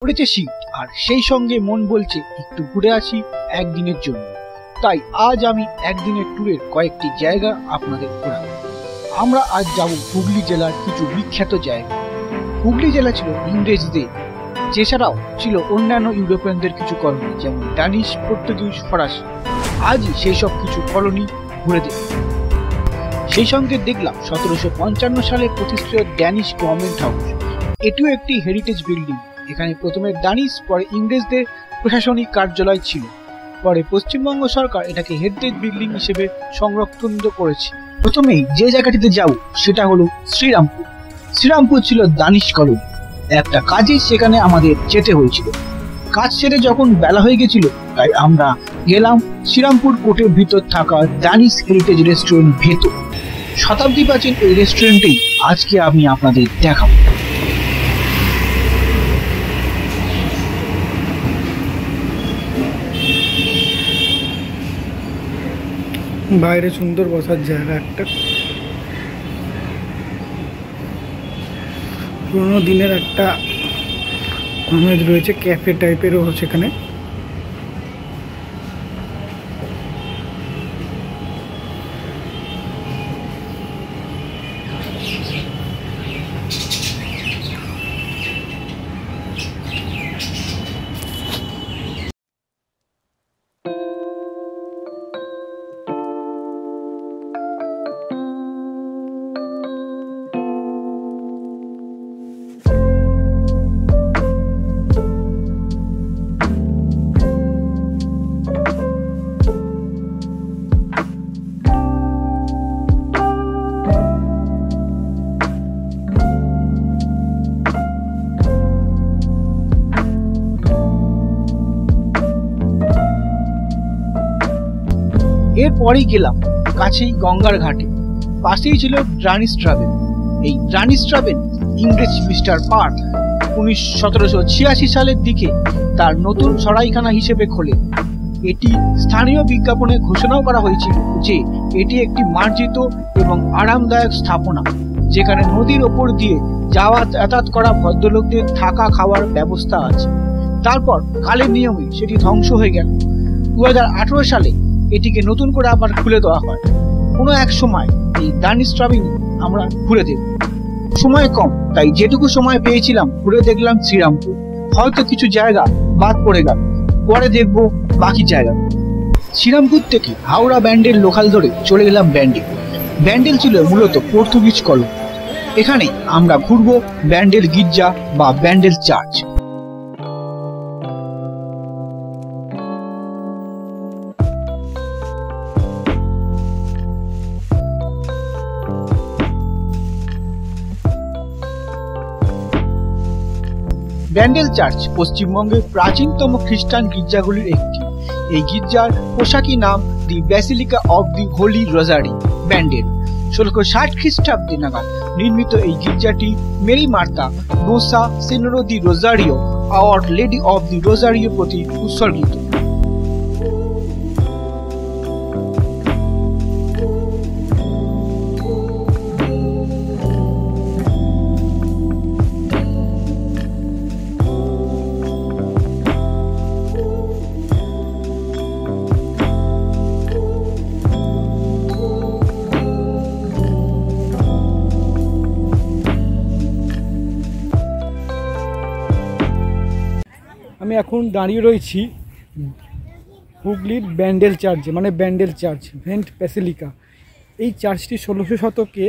পড়েছে শীত, আর সেই সঙ্গে মন বলছে একটু ঘুরে আসি একদিনের জন্য। তাই আজ আমি একদিনের ট্যুরের কয়েকটি জায়গা আপনাদের ঘোরাবো। আমরা আজ যাব হুগলি জেলার কিছু বিখ্যাত জায়গা। হুগলি জেলা ছিল ইংরেজদের, এছাড়াও ছিল অন্যান্য ইউরোপিয়ানদের কিছু কলোনি, যেমন ডানিশ, পর্তুগিজ, ফরাসি। আজই সেই সব কিছু কলোনি ঘুরে দেখব। সেই সঙ্গে দেখলাম 1755 সালে প্রতিষ্ঠিত ড্যানিশ গভর্নমেন্ট হাউস। এটিও একটি হেরিটেজ বিল্ডিং। এখানে প্রথমে ডানিশ, পরে ইংরেজদের প্রশাসনিক কার্যালয় ছিল। পরে পশ্চিমবঙ্গ সরকার এটাকে হেরিটেজ বিল্ডিং হিসেবে সংরক্ষণ করেছে। প্রথমেই যে জায়গাটিতে যাব সেটা হলো শ্রীরামপুর। শ্রীরামপুর ছিল দানিশ কলোনি। একটা কাজে সেখানে আমাদের যেতে হয়েছিল। কাজ সেরে যখন বেলা হয়ে গেছিল, তাই আমরা গেলাম শ্রীরামপুর কোর্টের ভিতর থাকা দানিশ হেরিটেজ রেস্টুরেন্ট ভেতর। শতাব্দী প্রাচীন এই রেস্টুরেন্টেই আজকে আমি আপনাদের দেখাবো। বাইরে সুন্দর বসার জায়গা, একটা পুরোনো দিনের একটা আমেজ রয়েছে, ক্যাফে টাইপেরও সেখানে। এরপরেই গেলাম কাছেই গঙ্গার ঘাটে। পাশেই ছিল ডানিশ ট্রাভেল। এই ডানিশ ট্রাভেল ইংরেজ মিস্টার পার্ক 1786 সালের দিকে তার নতুন সরাইখানা হিসেবে খোলে। এটি স্থানীয় বিজ্ঞাপনে ঘোষণাও করা হয়েছিল যে এটি একটি মার্জিত এবং আরামদায়ক স্থাপনা, যেখানে নদীর ওপর দিয়ে যাতায়াত করা ভদ্রলোকদের থাকা খাওয়ার ব্যবস্থা আছে। তারপর কালের নিয়মে সেটি ধ্বংস হয়ে গেল। 2018 সালে এটিকে নতুন করে আবার খুলে দেওয়া হয়। কোনো এক সময় এই ডানিশ ট্রাভেল আমরা ঘুরে দেখব। সময় কম, তাই যেটুকু সময় পেয়েছিলাম ঘুরে দেখলাম শ্রীরামপুর। হয়তো কিছু জায়গা বাদ পড়ে গেল, পরে দেখব বাকি জায়গা। শ্রীরামপুর থেকে হাওড়া ব্যান্ডেল লোকাল ধরে চলে গেলাম ব্যান্ডেল। ব্যান্ডেল ছিল মূলত পর্তুগিজ কলোনি। এখানে আমরা ঘুরবো ব্যান্ডেল গির্জা বা ব্যান্ডেল চার্চ। ব্যান্ডেল চার্চ পশ্চিমবঙ্গের প্রাচীনতম খ্রিস্টান গির্জাগুলির একটি। এই গির্জার পোশাকি নাম the Basilica of the Holy Rosary, Bandel. 1660 খ্রিস্টাব্দে নাগাদ নির্মিত এই গির্জাটি মেরি মার্তা নোসা সেনোরো দি রোজারিও Our Lady of the Rosario প্রতি উৎসর্গিত। আমি এখন দাঁড়িয়ে রয়েছি হুগলির ব্যান্ডেল চার্চে, মানে ব্যান্ডেল চার্চ ভেন্ট ব্যাসিলিকা। এই চার্চটি 1600 শতকে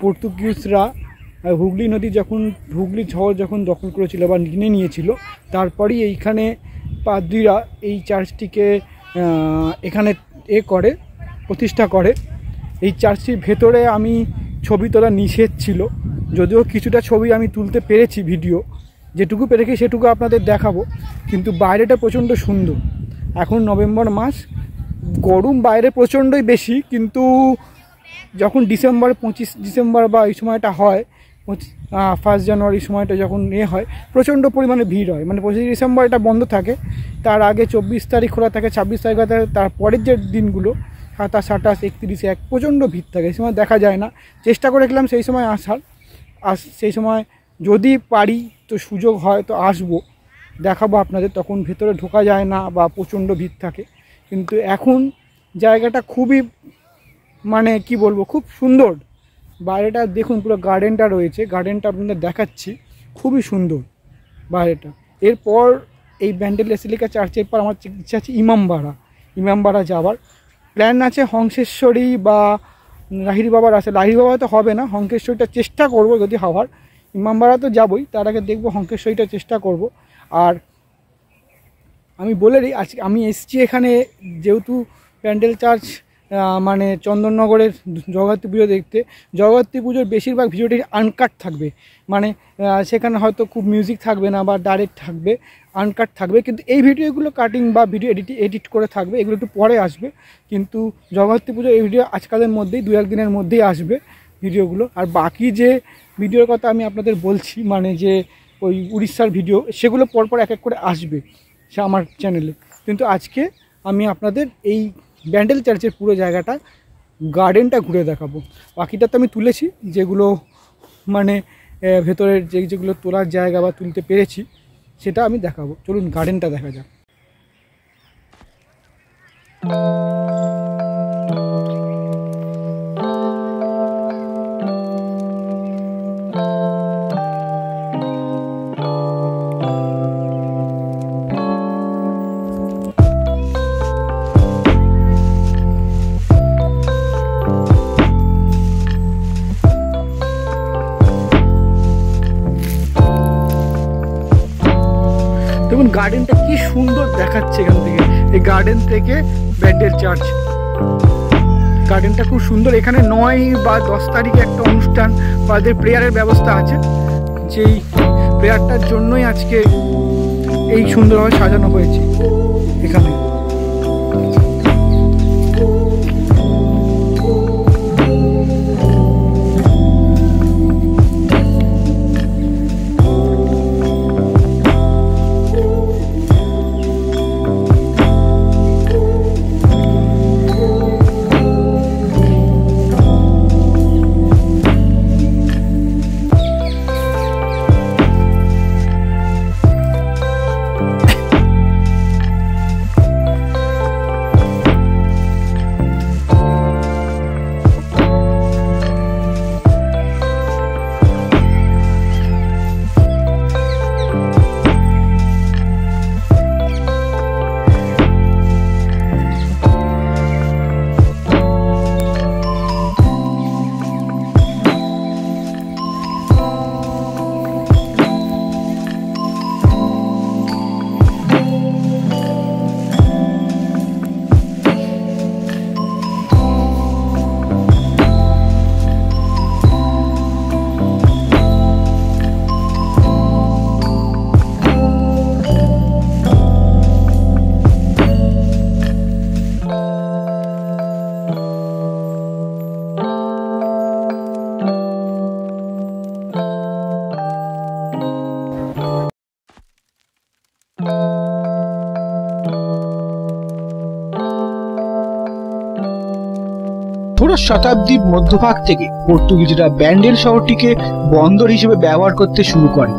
পর্তুগিজরা হুগলি শহর যখন দখল করেছিল বা কিনে নিয়েছিল, তারপরই এইখানে পাদ্রীরা এই চার্চটিকে এখানে প্রতিষ্ঠা করে। এই চার্চটির ভেতরে আমি ছবি তোলা নিষেধ ছিল, যদিও কিছুটা ছবি আমি তুলতে পেরেছি, ভিডিও যেটুকু পেরেছি সেটুকু আপনাদের দেখাবো। কিন্তু বাইরেটা প্রচণ্ড সুন্দর। এখন নভেম্বর মাস, গরম বাইরে প্রচণ্ডই বেশি, কিন্তু যখন 25 ডিসেম্বর বা এই সময়টা হয়, 1 জানুয়ারি সময়টা যখন হয়, প্রচণ্ড পরিমাণে ভিড় হয়। মানে 25 ডিসেম্বর এটা বন্ধ থাকে, তার আগে 24 তারিখ খোলা থাকে, 26 তারিখ থাকে, তারপরের যে দিনগুলো 27, 28, 31, 1 প্রচণ্ড ভিড় থাকে। এই সময় দেখা যায় না। চেষ্টা করেছিলাম সেই সময় আসার, সেই সময় যদি পারি তো সুযোগ হয় তো আসবো, দেখাবো আপনাদের। তখন ভেতরে ঢোকা যায় না বা প্রচণ্ড ভিড় থাকে, কিন্তু এখন জায়গাটা খুবই মানে কি বলবো, খুব সুন্দর। বাইরেটা দেখুন, পুরো গার্ডেনটা রয়েছে, গার্ডেনটা আপনাদের দেখাচ্ছি, খুবই সুন্দর বাইরেটা। এরপর এই ব্যান্ডেল বেসিলিকা চার্চের পর আমার ইচ্ছা আছে ইমামবাড়া যাওয়ার প্ল্যান আছে। হংসেশ্বরী বা লাহিড়ী বাবার আছে, লাহিড়ী বাবা তো হবে না, হংসেশ্বরীটা চেষ্টা করব যদি হওয়ার। ইমামবাড়া তো যাবই, তার আগে দেখবো হংসেশ্বরীটা চেষ্টা করব। আর আমি বলে দিই, আজকে আমি এসেছি এখানে যেহেতু ব্যান্ডেল চার্চ মানে চন্দননগরের জগদ্ধাত্রী পুজো দেখতে। জগদ্ধাত্রী পুজোর বেশিরভাগ ভিডিওটি আনকাট থাকবে, মানে সেখানে হয়তো খুব মিউজিক থাকবে না বা ডাইরেক্ট থাকবে, আনকাট থাকবে। কিন্তু এই ভিডিওগুলো কাটিং বা ভিডিও এডিট করে থাকবে, এগুলো একটু পরে আসবে। কিন্তু জগদ্ধাত্রী পুজো এই ভিডিও আজকালের মধ্যেই, 2-1 দিনের মধ্যেই আসবে ভিডিওগুলো। আর বাকি যে ভিডিওর কথা আমি আপনাদের বলছি, মানে যে ওই উড়িষ্যার ভিডিও, সেগুলো পরপর এক এক করে আসবে সে আমার চ্যানেলে। কিন্তু আজকে আমি আপনাদের এই ব্যান্ডেল চার্চের পুরো জায়গাটা, গার্ডেনটা ঘুরে দেখাবো। বাকিটা তো আমি তুলেছি, যেগুলো মানে ভেতরের যেগুলো তোলার জায়গা বা তুলতে পেরেছি সেটা আমি দেখাবো। চলুন গার্ডেনটা দেখা যাক। দেখুন গার্ডেনটা কি সুন্দর দেখাচ্ছে এখান থেকে, এই গার্ডেন থেকে ব্যান্ডেল চার্চ। গার্ডেনটা খুব সুন্দর। এখানে 9 বা 10 তারিখে একটা অনুষ্ঠান বা এদের প্রেয়ারের ব্যবস্থা আছে, যেই প্রেয়ারটার জন্যই আজকে এই সুন্দরভাবে সাজানো হয়েছে এখানে। ষোড়শ শতাব্দীর মধ্যভাগ থেকে পর্তুগিজরা ব্যান্ডেল শহরটিকে বন্দর হিসেবে ব্যবহার করতে শুরু করে।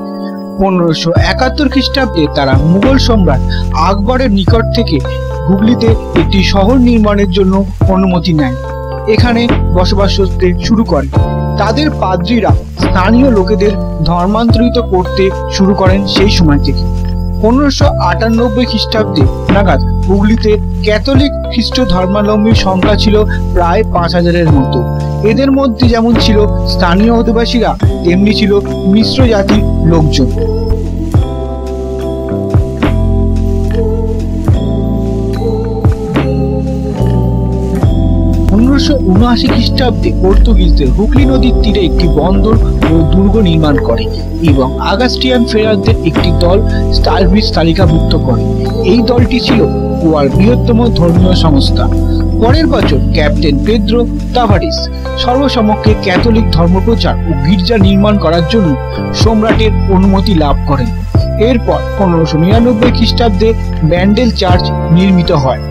1571 খ্রিস্টাব্দে তারা মুঘল সম্রাট আকবরের নিকট থেকে হুগলিতে একটি শহর নির্মাণের জন্য অনুমতি নেয়, এখানে বসবাস করতে শুরু করে। তাদের পাদ্রীরা স্থানীয় লোকেদের ধর্মান্তরিত করতে শুরু করেন সেই সময় থেকে। 1598 খ্রিস্টাব্দে নাগাদ হুগলিতে ক্যাথলিক খ্রিস্ট ধর্মাবলম্বীর সংখ্যা ছিল প্রায় 5000-এর মতো। এদের মধ্যে যেমন ছিল স্থানীয় অধিবাসীরা, তেমনি ছিল মিশ্র জাতির লোকজন। 1579 খ্রিস্টাব্দে পর্তুগিজদের হুগলি নদীর তীরে একটি বন্দর ও দুর্গ নির্মাণ করে এবং আগাস্টিয়ান ফেরারদের একটি দল স্টারব্রিজ তালিকাভুক্ত করে। এই দলটি ছিল গোয়ার বৃহত্তম ধর্মীয় সংস্থা। পরের বছর ক্যাপ্টেন পেদ্রো তাভারেস সর্বসমক্ষে ক্যাথলিক ধর্মপ্রচার ও গির্জা নির্মাণ করার জন্য সম্রাটের অনুমতি লাভ করেন। এরপর 1599 খ্রিস্টাব্দে ব্যান্ডেল চার্চ নির্মিত হয়।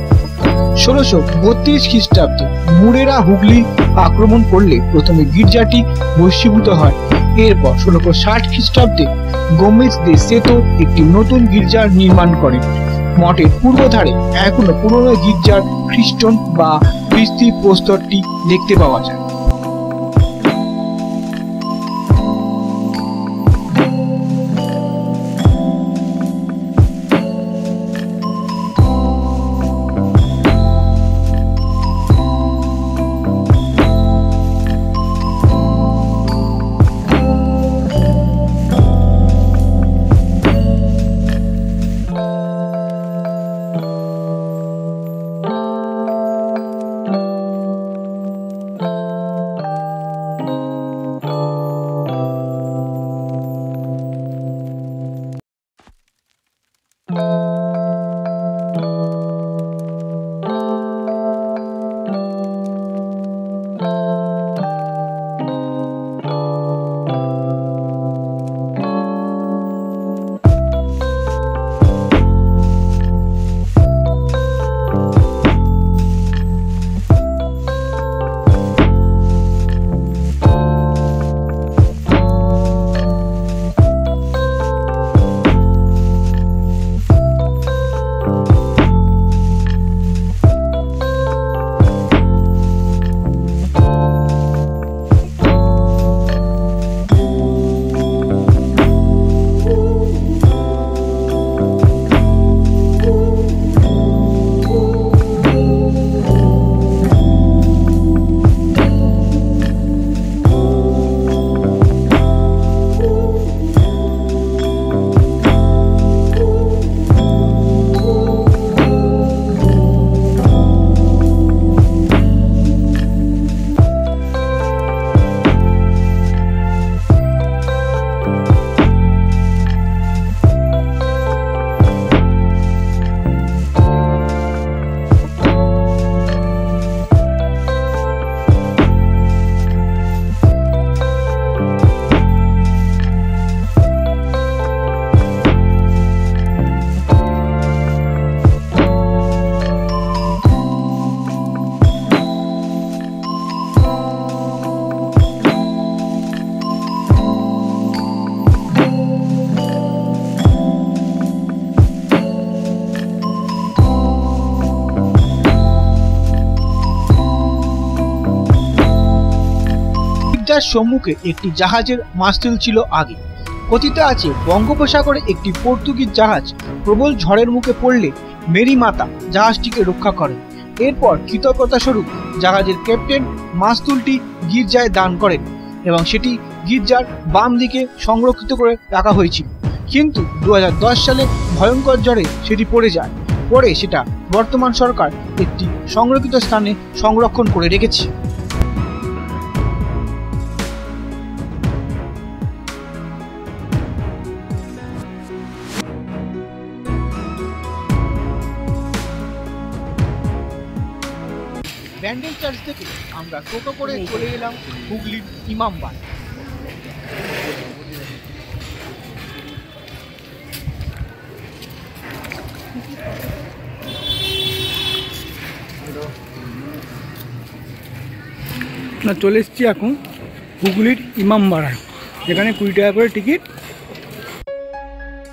1632 খ্রিস্টাব্দে মুরেরা হুগলি আক্রমণ করলে প্রথমে গির্জাটি ভস্মীভূত হয় এরপর 1660 খ্রিস্টাব্দে গোমেজ দে সেতো একটি নতুন গির্জার নির্মাণ করেন। মঠের পূর্ব ধারে এখনো পুরনো গির্জার খ্রিস্টন বা খ্রিস্তি প্রস্তরটি দেখতে পাওয়া যায়। গির্জার সম্মুখে একটি জাহাজের মাস্তুল ছিল আগে। কথিত আছে বঙ্গোপসাগরে একটি পর্তুগিজ জাহাজ প্রবল ঝড়ের মুখে পড়লে মেরি মাতা জাহাজটিকে রক্ষা করেন। এরপর কৃতজ্ঞতা স্বরূপ জাহাজের ক্যাপ্টেন মাস্তুলটি গির্জায় দান করেন এবং সেটি গির্জার বাম দিকে সংরক্ষিত করে রাখা হয়েছিল। কিন্তু 2010 সালে ভয়ঙ্কর ঝড়ে সেটি পড়ে যায়। পরে সেটা বর্তমান সরকার একটি সংরক্ষিত স্থানে সংরক্ষণ করে রেখেছে। ব্যান্ডেল চার্চ থেকে আমরা টোটো করে চলে এলাম হুগলির ইমামবাড়া। চলে এসেছি এখন হুগলির ইমামবাড়ায়, যেখানে 20 টাকা করে টিকিট।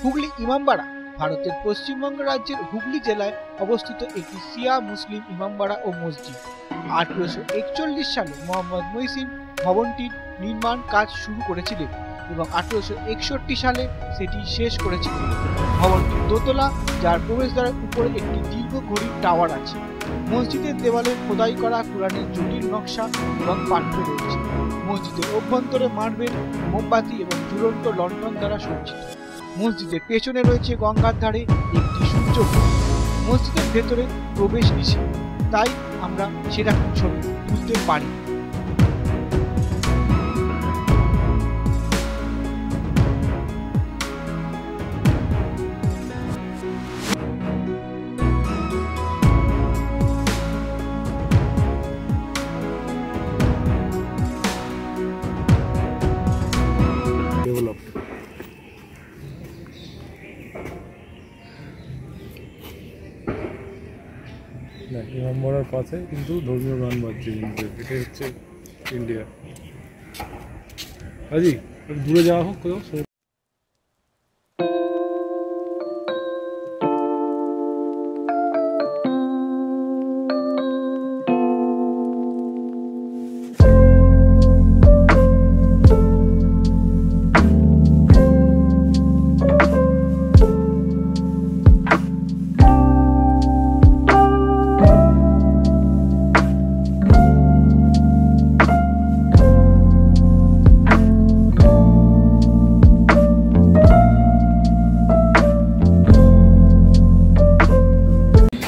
হুগলি ইমামবাড়া ভারতের পশ্চিমবঙ্গ রাজ্যের হুগলি জেলায় অবস্থিত একটি শিয়া মুসলিম ইমামবাড়া ও মসজিদ। 1841 সালে মোহাম্মদ মহসিন ভবনটির নির্মাণ কাজ শুরু করেছিলেন এবং 1861 সালে সেটি শেষ করেছিলেন। ভবনটি দোতলা, যার প্রবেশদ্বারের উপরে একটি দীর্ঘ ঘড়ির টাওয়ার আছে। মসজিদের দেওয়ালে খোদাই করা কোরআনের জটিল নকশা এবং পাঠ্য রয়েছে। মসজিদের অভ্যন্তরে মার্বেল, মোমবাতি এবং ঝুলন্ত লণ্ঠন দ্বারা সজ্জিত। মসজিদের পেছনে রয়েছে গঙ্গার ধারে একটি সূর্য। মসজিদের ভেতরে প্রবেশ নিষেধ, তাই আমরা সেরকম ছবি তুলতে পারি। ইমামবাড়ার পাশে কিন্তু ধর্মীয় গান বাজছে, কিন্তু এটাই হচ্ছে ইন্ডিয়া। আজি দূরে যাওয়া হোক কোথাও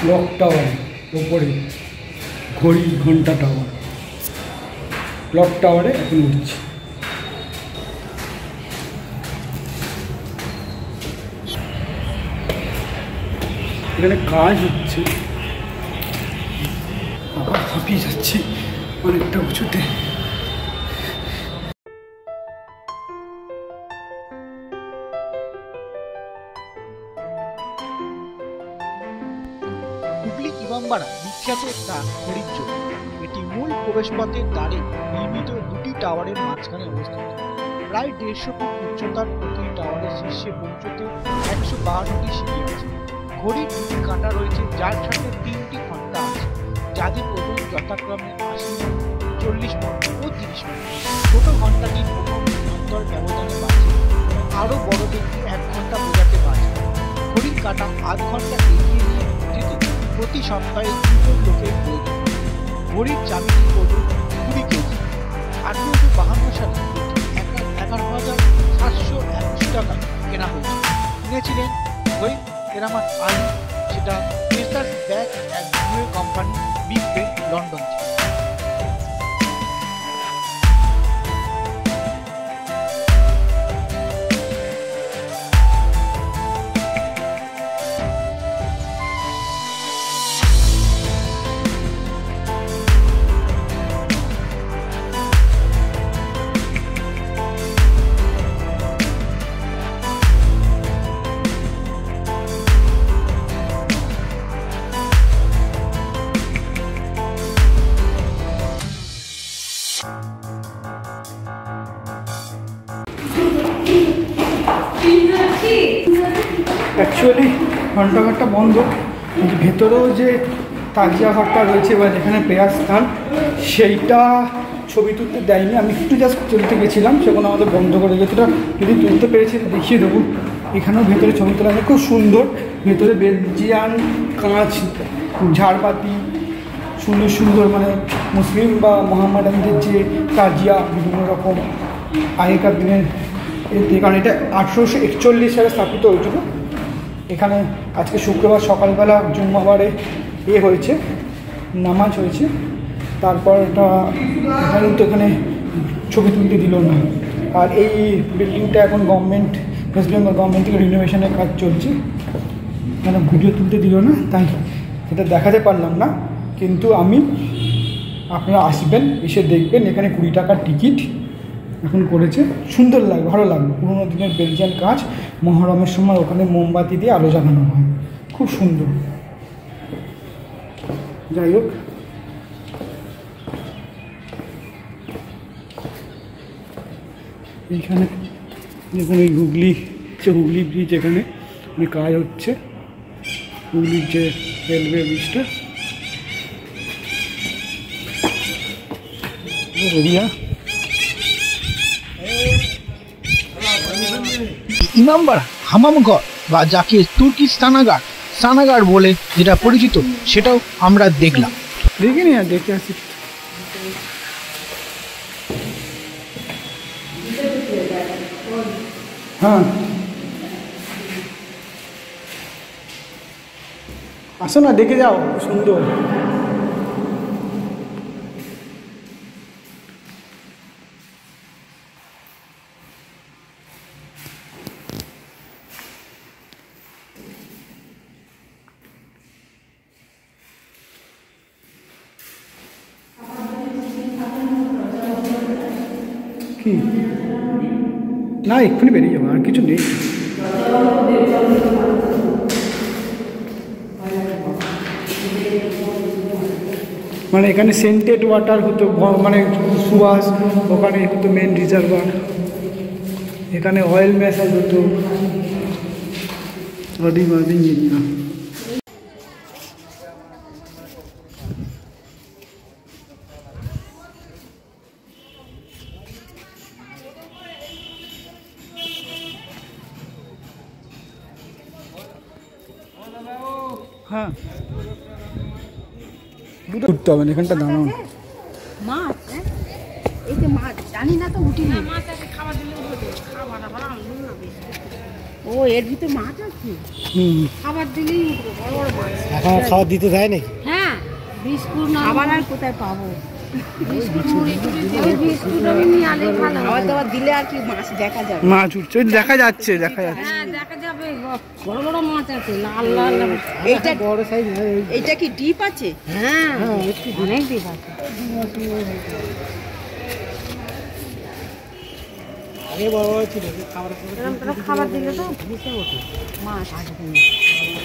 ক্লক টাওয়ার ওপরে ঘড়ি ঘন্টা টাওয়ার, ক্লক টাওয়ারে এখন উঠছি। এখানে কাজ হচ্ছে, আবার হাঁপিয়ে যাচ্ছে অনেকটা উঁচুতে। হুগলি ইমামবাড়া বিখ্যাত তার ঘড়ির জন্য। এটি মূল প্রবেশপথের দ্বারে নির্মিত দুটি টাওয়ারের মাঝখানে অবস্থিত। প্রায় 150 ফুট উচ্চতার প্রতি টাওয়ারের শীর্ষে পৌঁছতে 152টি সিঁড়ি আছে। ঘড়ির দুটি কাঁটা রয়েছে, যার সাথে 3টি ঘন্টা আছে, যাদের ওজন যথাক্রমে 80 মিনিট, 40 মিনিট ও 30 মিনিট। ছোট ঘন্টাটির অন্তর ব্যবধানে বাজে, আরও বড়টি 1 ঘন্টা বোঝাতে বাজে। ঘড়ির কাঁটা আধ ঘন্টা এগিয়ে নিয়ে যেতে প্রতি সপ্তাহে 2 লোকের প্রয়োজন। ঘড়ির চাবিটির ওজন 20 কেজি। 1852 সালে এটি 11,721 টাকা কেনা হয়েছিল। কিনেছিলেন ঘড়ি কেরামত আলী, সেটা messrs bag and jewellery company, big Ben, London থেকে। অ্যাকচুয়ালি ঘন্টাঘরটা বন্ধ, কিন্তু ভেতরেও যে তাজিয়া ঘরটা রয়েছে বা যেখানে প্রেয়ার স্থান, সেইটা ছবি তুলতে দেয়নি। আমি একটু জাস্ট তুলতে গেছিলাম, সেখানে আমাদের বন্ধ করে গেছিলো। যদি তুলতে পেরেছি দেখিয়ে দেবো। এখানেও ভেতরে ছবি তোলা খুব সুন্দর। ভেতরে বেলজিয়ান কাঁচ, ঝাড়বাতি, সুন্দর সুন্দর মানে মুসলিম বা মোহাম্মদানদের যে তাজিয়া বিভিন্ন রকম আগেকার দিনের, কারণ এটা 1841 সালে স্থাপিত হয়েছিল। এখানে আজকে শুক্রবার সকালবেলা জুম্মাবারে হয়েছে, নামাজ হয়েছে। তারপর এখানে তো এখানে ছবি তুলতে দিল না। আর এই বিল্ডিংটা এখন গভর্নমেন্ট, ওয়েস্ট বেঙ্গল গভর্নমেন্ট থেকে রিনোভেশনের কাজ চলছে, মানে ভিডিও তুলতে দিল না, তাই এটা দেখাতে পারলাম না। কিন্তু আপনারা আসবেন, এসে দেখবেন। এখানে 20 টাকার টিকিট এখন করেছে, সুন্দর লাগবে, ভালো লাগবে। পুরোনো দিনের বেলজিয়ান কাজ, মহরমের সময় ওখানে মোমবাতি দিয়ে আলো জ্বালানো হয়, খুব সুন্দর। যাই হোক, এইখানে দেখুন এই হুগলি ব্রিজ, এখানে কাজ হচ্ছে, হুগলির যে রেলওয়ে ব্রিজটা এরিয়া। ইমামবাড়া হামামঘর বা যাকে তুর্কি স্নানাগার বলে যেটা পরিচিত, সেটাও আমরা দেখলাম। দেখিনি, আর দেখে আসি। হ্যাঁ, আসো না, দেখে যাও, সুন্দর। কি না, এক্ষুনি বেরিয়ে যাবো, আর কিছু নেই। মানে এখানে সেন্টেড ওয়াটার হতো, মানে সুয়াস, ওখানে হতো মেন রিজার্ভার। এখানে অয়েল ম্যাসাজ হতো হ্যাঁ ঘুরতে হবে না, এখানটা দাঁড়াও। মাছ, এই যে মাছ জানি না তো উঠিনি। ও এর ভিতরে মাছ আছে, খাবার দিলেই উঠবে, বড় বড় মাছ। এখন খাবার দিতে দেয় নাকি? হ্যাঁ, বিস্কুট না খাবার আর কোথায় পাবো? বিস্কুট মুড়ি বিস্কুট আমি নিয়ে আলে ভালো। খাবার দাবার দিলে আর কি মাছ দেখা যাবে? মাছ উঠছে, দেখা যাচ্ছে, দেখা যাচ্ছে। হ্যাঁ দেখা যাবে, বড় বড় মাছ আছে, লাল লাল। এইটা বড় সাইজ। এইটা কি ডিপ আছে? হ্যাঁ অনেক ডিপ আছে। আগে বড় বড় ছিল, খাবার দিলে তো ভেসে ওঠে মাছ।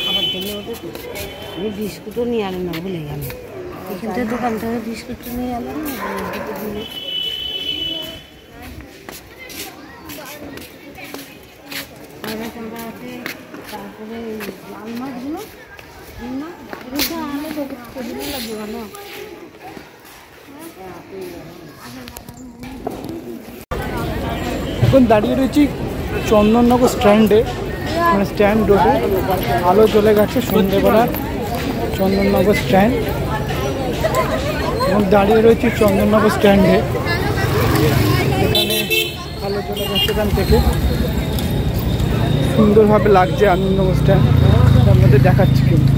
খাবার দিলে ওঠে তো। আমি বিস্কুটও নিয়ে আলো না, ভুলে গেল। এখানটা দোকান থেকে বিস্কুটটা নিয়ে আলো না, দিলে আছে। তারপরে লাল মাছগুলো না আনলে তো লাগবে ভালো। এখন দাঁড়িয়ে রয়েছি চন্দননগর স্ট্যান্ডে, মানে স্ট্যান্ড রোডে। আলো চলে গেছে সন্ধ্যেবেলা, চন্দননগর স্ট্যান্ড। এবং দাঁড়িয়ে রয়েছি চন্দননগর স্ট্যান্ডে, এখানে আলো চলে গেছে এখান থেকে। সুন্দরভাবে লাগছে আনন্দনগর স্ট্যান্ড, তার মধ্যে দেখাচ্ছি কিন্তু।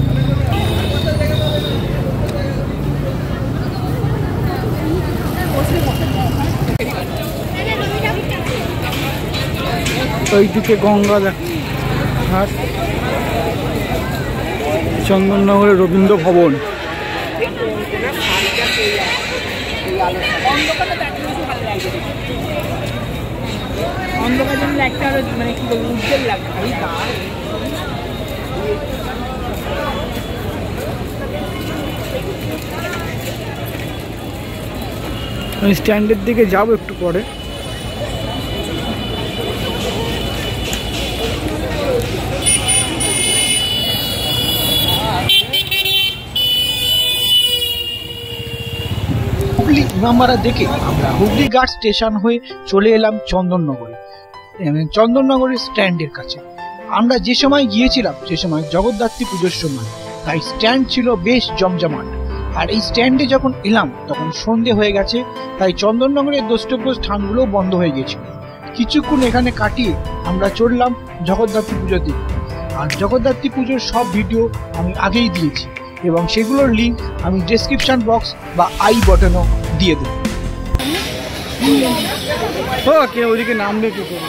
ওইদিকে গঙ্গা ঘাট, চন্দননগরের রবীন্দ্র ভবন। আমি স্ট্যান্ডের দিকে যাবো একটু পরে। হুগলি ইমামবাড়া দেখে আমরা হুগলি ঘাট স্টেশন হয়ে চলে এলাম চন্দননগরে, চন্দননগরের স্ট্যান্ডের কাছে। আমরা যে সময় গিয়েছিলাম সে সময় জগদ্ধাত্রী পুজোর সময়, তাই স্ট্যান্ড ছিল বেশ জমজমাট। আর এই স্ট্যান্ডে যখন এলাম তখন সন্ধে হয়ে গেছে, তাই চন্দননগরের দ্রষ্টব্য স্থানগুলো বন্ধ হয়ে গেছিল। কিছুক্ষণ এখানে কাটিয়ে আমরা চললাম জগদ্ধাত্রী পুজো দিকে। আর জগদ্ধাত্রী পুজোর সব ভিডিও আমি আগেই দিয়েছি এবং সেগুলোর লিঙ্ক আমি ডেসক্রিপশন বক্স বা আই বটনও দিয়ে দেবো। কে ওদিকে নামবে কি করে?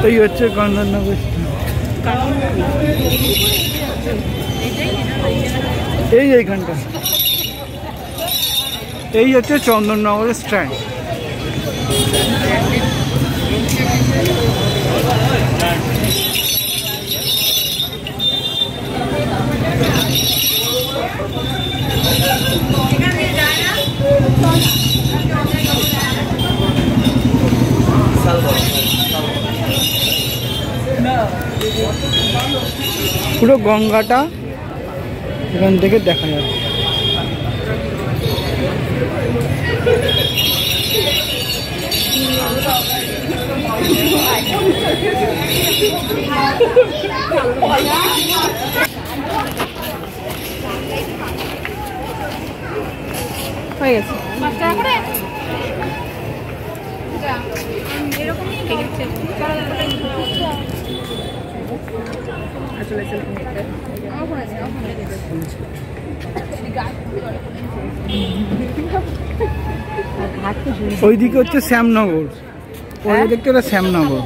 এই হচ্ছে চন্দননগর এইখানটা, এই হচ্ছে চন্দননগরের স্ট্যান্ড। পুরো গঙ্গাটা এখান থেকে দেখা যাচ্ছে। হয়ে গেছে। ওইদিকে হচ্ছে শ্যামনগর, ওই দেখতে ওটা শ্যামনগর।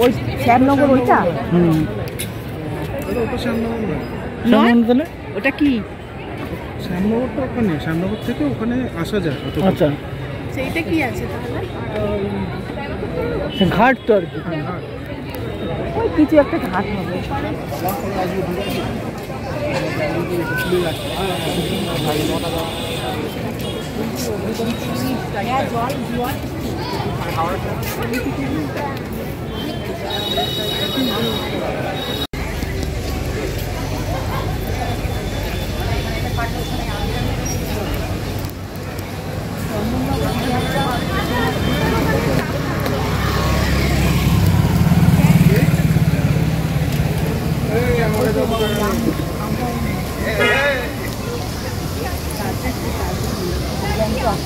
ওই শ্যামনগর ওইটা শ্যামনগর তাহলে ওটা কি? শ্যামনগরটা ওখানে, শ্যামনগর থেকে ওখানে আসা যায়। আচ্ছা, সেইটা কি আছে তাহলে? ঘাট তো আর কি। ওই কিছু একটা ঘাট হবে।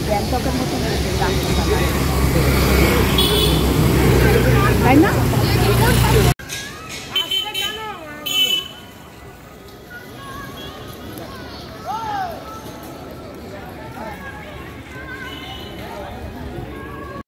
গ্যাংটকের মতো